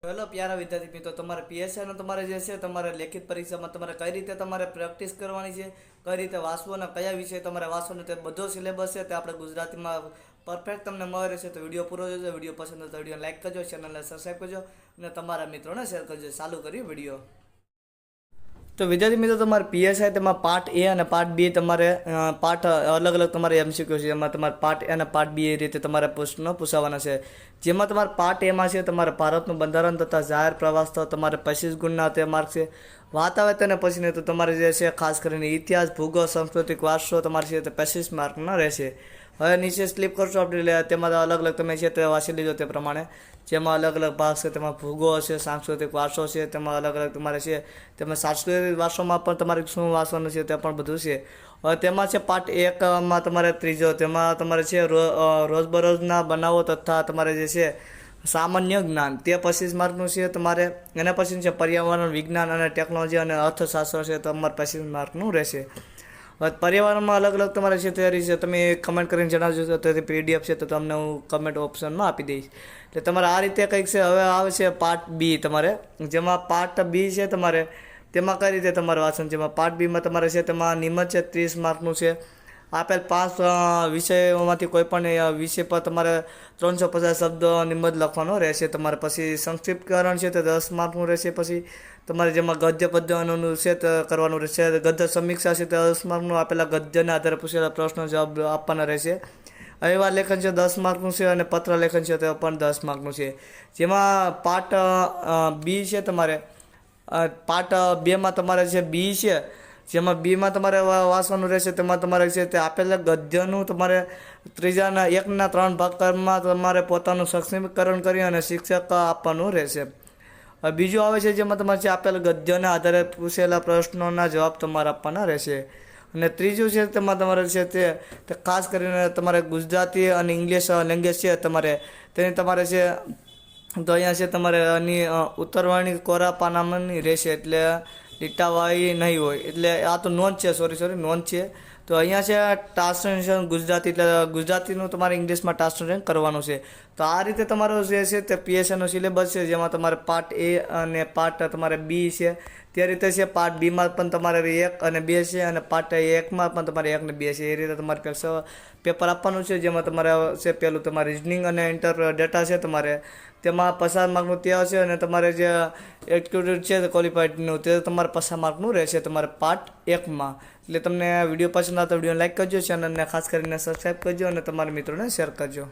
Hello પ્યારા વિદ્યાર્થી મિત્રો, તમારે પીએસઆઈનો તમારે જે છે તમારે લેખિત પરીક્ષામાં તમારે કઈ રીતે તમારે પ્રેક્ટિસ કરવાની છે, કઈ રીતે વાંચવું અને કયા વિષય તમારે વાંચવાનો તે બધો સિલેબસ છે તે આપણે ગુજરાતીમાં પરફેક્ટ તમને મળી રહેશે. તો વિડીયો પૂરો જોજો. વિડીયો પસંદ હોય તો વિડીયો લાઈક કરજો, ચેનલને સબસ્ક્રાઈબ કરજો અને તમારા મિત્રોને શેર કરજો. ચાલુ કરીએ વિડીયો. તો વિદ્યાર્થી મિત્રો, તમારે પીએસઆઈ તેમાં પાર્ટ એ અને પાર્ટ બી તમારે પાર્ટ અલગ અલગ તમારે એમસીક્યુ છે. એમાં તમારે પાર્ટ એ અને પાર્ટ બી એ રીતે તમારે પ્રશ્નો પૂછાવાના છે. જેમાં તમારે પાર્ટ એમાં છે તમારે ભારતનું બંધારણ તથા જાહેર પ્રવાસ તો તમારે 25 ગુણના તે માર્ક છે. વાત આવે તેને પછીને તો તમારે જે છે ખાસ કરીને ઇતિહાસ, ભૂગોળ, સાંસ્કૃતિક વારસો તમારે છે તે 25 માર્કના રહેશે. હવે નીચે સ્લીપ કરશો આપણે, તેમાં અલગ અલગ તમે છે તે વાંચી લીધો તે પ્રમાણે. જેમાં અલગ અલગ ભાગ છે, તેમાં ભૂગોળ છે, સાંસ્કૃતિક વારસો છે, તેમાં અલગ અલગ તમારે છે. તેમાં સાંસ્કૃતિક વારસોમાં પણ તમારે શું વાંચવાનું છે તે પણ બધું છે. હવે તેમાં છે પાર્ટ એકમાં તમારે ત્રીજો, તેમાં તમારે છે રોજબરોજના બનાવો તથા તમારે જે છે સામાન્ય જ્ઞાન તે 25 માર્કનું છે તમારે. એના પછી છે પર્યાવરણ, વિજ્ઞાન અને ટેકનોલોજી અને અર્થશાસ્ત્ર છે તમારે 25 માર્કનું રહેશે. પર્યાવરણમાં અલગ અલગ તમારે છે તૈયારી છે, તમે કમેન્ટ કરીને જણાવજો. તો તે પીડીએફ છે તો તમને હું કમેન્ટ ઓપ્શનમાં આપી દઈશ. એટલે તમારે આ રીતે કંઈક છે. હવે આવે છે પાર્ટ બી તમારે, જેમાં પાર્ટ બી છે તમારે તેમાં કઈ રીતે તમારે વાંચન. જેમાં પાર્ટ બીમાં તમારે છે તેમાં નિયમિત છે 30 માર્કનું છે. આપેલ 5 વિષયોમાંથી કોઈ પણ વિષય પર તમારે 350 શબ્દ નિબંધ લખવાનો રહેશે તમારે. પછી સંક્ષિપ્તકરણ છે તે 10 માર્કનું રહેશે. પછી તમારે જેમાં ગદ્ય પદ્યનું છે તે કરવાનું રહેશે. ગદ્ય સમીક્ષા છે તે 10 માર્કનું આપેલા ગદ્યના આધારે પૂછેલા પ્રશ્નો જવાબ આપવાના રહેશે. અહેવાલ લેખન છે 10 માર્કનું છે અને પત્ર લેખન છે તે પણ 10 માર્કનું છે. જેમાં પાર્ટ બી છે તમારે પાર્ટ 2માં તમારે છે બી છે, જેમાં બીમાં તમારે વાંચવાનું રહેશે. તેમાં તમારે છે તે આપેલા ગદ્યનું તમારે 1/3 ભાગમાં તમારે પોતાનું સંક્ષિપ્તકરણ કરી અને શિક્ષક આપવાનું રહેશે. બીજું આવે છે જેમાં તમારે છે આપેલા ગદ્યના આધારે પૂછેલા પ્રશ્નોના જવાબ તમારે આપવાના રહેશે. અને ત્રીજું છે તેમાં તમારે છે તે ખાસ કરીને તમારે ગુજરાતી અને ઇંગ્લિશ લેંગ્વેજ છે તમારે તેની તમારે છે. તો અહીંયા છે તમારે આની ઉત્તરવાણી કોરા પાનામાંની રહેશે, એટલે લીટાવાળી નહીં હોય. એટલે આ તો નોંધ છે, સોરી નોંધ છે. તો અહીંયા છે ટ્રાન્સલેશન ગુજરાતી, એટલે ગુજરાતીનું તમારે ઇંગ્લિશમાં ટ્રાન્સલેશન કરવાનું છે. તો આ રીતે તમારો જે છે તે પીએસઆઈનો સિલેબસ છે, જેમાં તમારે પાર્ટ એ અને પાર્ટ તમારે બી છે તે રીતે છે. પાર્ટ બીમાં પણ તમારે 1 અને 2 છે અને પાર્ટ 1માં પણ તમારે 1 અને 2 છે. એ રીતે તમારે પેપર આપવાનું છે. જેમાં તમારે છે પહેલું તમારે રિઝનિંગ અને ઇન્ટર ડેટા છે તમારે તેમાં 50 માર્કનું તે હશે. અને તમારે જે એપ્ટિટ્યૂડ છે ક્વોલિફાઈડનું તે તમારે 50 માર્કનું રહેશે તમારે પાર્ટ 1માં. એટલે તમને વિડીયો પસંદ આવે તો વિડીયો લાઈક કરજો, ચેનલને ખાસ કરીને સબસ્ક્રાઈબ કરજો અને તમારા મિત્રોને શેર કરજો.